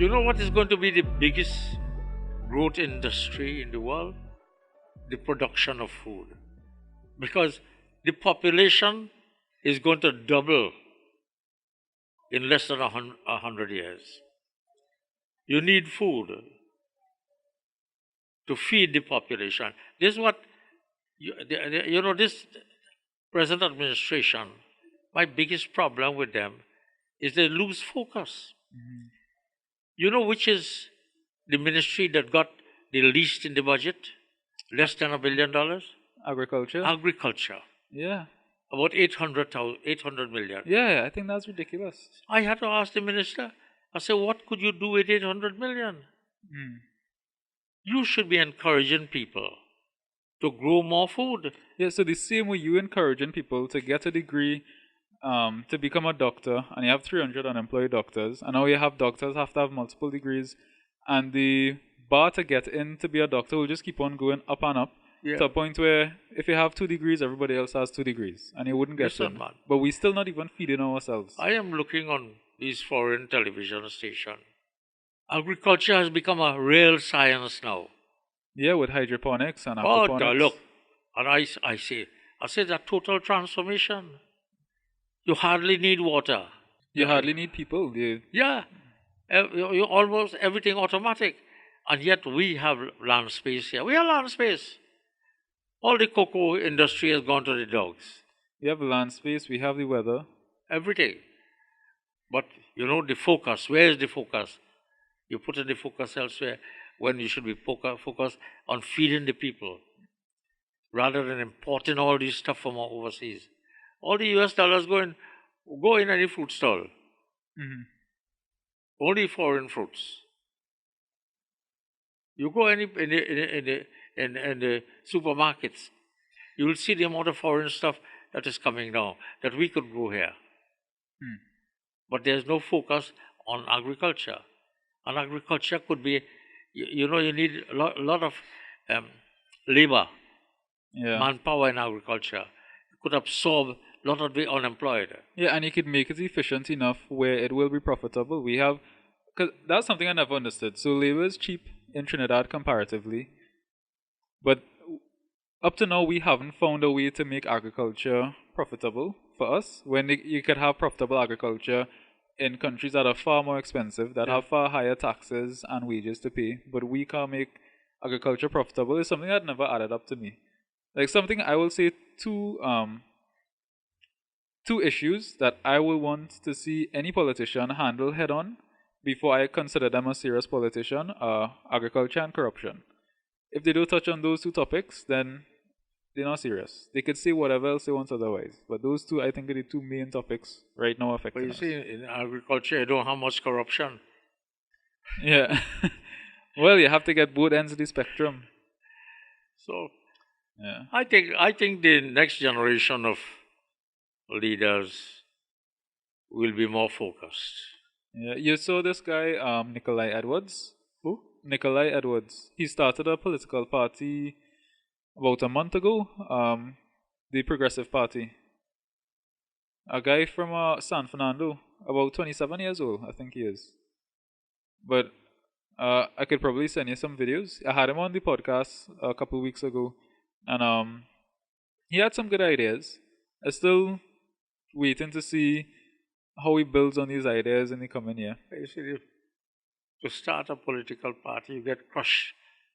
You know what is going to be the biggest growth industry in the world? The production of food. Because the population is going to double in less than 100 years. You need food to feed the population. This is what, this present administration, my biggest problem with them is they lose focus. Mhm. You know which is the ministry that got the least in the budget? Less than $1 billion? Agriculture? Agriculture. Yeah. About 800 million. Yeah, I think that's ridiculous. I had to ask the minister, I said, what could you do with 800 million? Mm. You should be encouraging people to grow more food. Yeah, so the same way you encouraging people to get a degree to become a doctor, and you have 300 unemployed doctors, and now you have doctors have to have multiple degrees, and the bar to get in to be a doctor will just keep on going up and up to a point where if you have 2 degrees, everybody else has 2 degrees, and you wouldn't get Listen, in. man. But we still not even feeding ourselves. I am looking on these foreign television stations. Agriculture has become a real science now. Yeah, with hydroponics and Oh, aquaponics. look. And I say that total transformation. You hardly need water. You hardly need people. Yeah. You almost everything automatic. And yet we have land space here. We have land space. All the cocoa industry has gone to the dogs. We have land space, we have the weather. Everything. But, the focus. Where is the focus? You put in the focus elsewhere when you should be focused on feeding the people rather than importing all this stuff from overseas. All the US dollars go in any fruit stall. Mhm. Only foreign fruits. You go in the supermarkets, you will see the amount of foreign stuff that is coming now that we could grow here. Hmm. But there's no focus on agriculture. And agriculture could be, you need a lot of labor, Yeah. manpower in agriculture. It could absorb a lot of the unemployed. Yeah, and you could make it efficient enough where it will be profitable. Because that's something I never understood. So labor is cheap in Trinidad comparatively, but up to now we haven't found a way to make agriculture profitable for us. When you could have profitable agriculture in countries that are far more expensive, that have far higher taxes and wages to pay, but we can't make agriculture profitable is something that never added up to me. Like something I will say two issues that I will want to see any politician handle head on before I consider them a serious politician are agriculture and corruption. If they don't touch on those 2 topics, then they're not serious. They could say whatever else they want otherwise. But those 2, I think, are the 2 main topics right now But affecting you us. see, in agriculture, you don't have much corruption. Yeah. Well, you have to get both ends of the spectrum. So Yeah. I think the next generation of leaders will be more focused. Yeah. You saw this guy, Nikolai Edwards? Who? Nikolai Edwards. He started a political party about a month ago, the Progressive Party. A guy from San Fernando, about 27 years old, I think he is. But I could probably send you some videos. I had him on the podcast a couple of weeks ago, and he had some good ideas. I'm still waiting to see how he builds on these ideas in the coming year. You see, to start a political party, you get crushed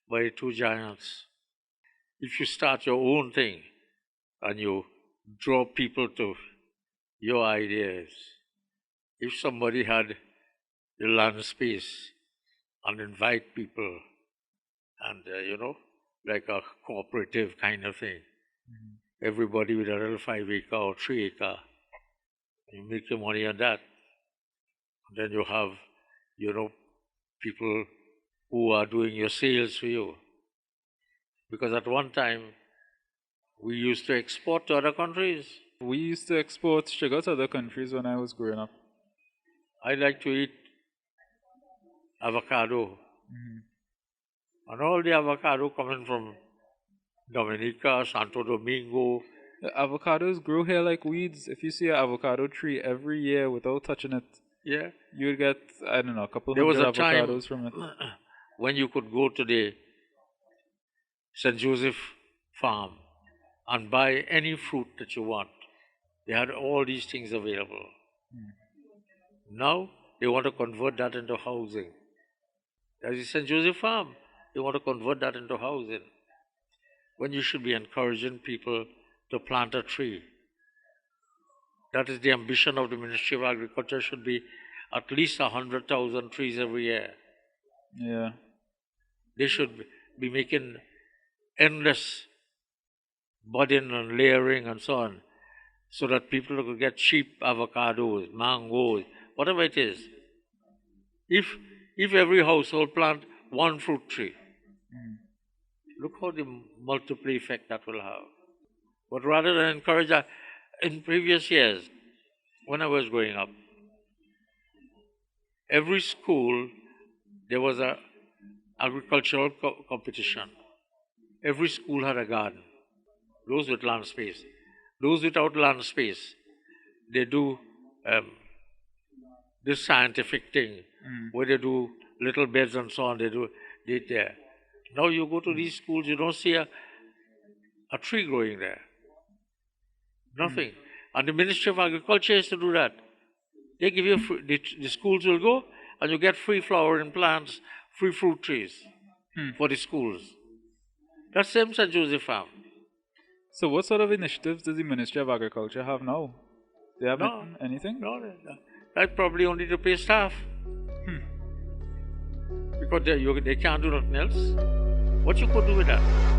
by 2 giants. If you start your own thing and you draw people to your ideas, if somebody had the land space and invite people and, like a cooperative kind of thing, everybody with a little 5 acre or 3 acre, you make your money on that. And then you have, people who are doing your sales for you. Because at one time, we used to export to other countries. We used to export sugar to other countries when I was growing up. I like to eat avocado. And all the avocado coming from Dominica, Santo Domingo. The avocados grow here like weeds. If you see an avocado tree every year without touching it, Yeah. You would get, I don't know, a couple There was hundred a time avocados from it. when you could go to the St. Joseph farm and buy any fruit that you want. They had all these things available. Now they want to convert that into housing. That is St. Joseph farm. They want to convert that into housing. When you should be encouraging people to plant a tree. That is the ambition of the Ministry of Agriculture, should be at least 100,000 trees every year. Yeah. They should be making endless budding and layering and so on, so that people could get cheap avocados, mangoes, whatever it is. If every household plant one fruit tree, look how the multiple effect that will have. But rather than encourage that, in previous years, when I was growing up, every school, there was a agricultural competition. Every school had a garden. Those with land space. Those without land space, they do this scientific thing where they do little beds and so on. They do it there. Now you go to these schools, you don't see a tree growing there. Nothing. And the Ministry of Agriculture has to do that. They give you the schools will go and you get free flowering plants, free fruit trees for the schools. That's same St. Joseph Farm. So what sort of initiatives does the Ministry of Agriculture have now? Do they have anything? No, that's probably only to pay staff. Because they can't do nothing else. What you could do with that?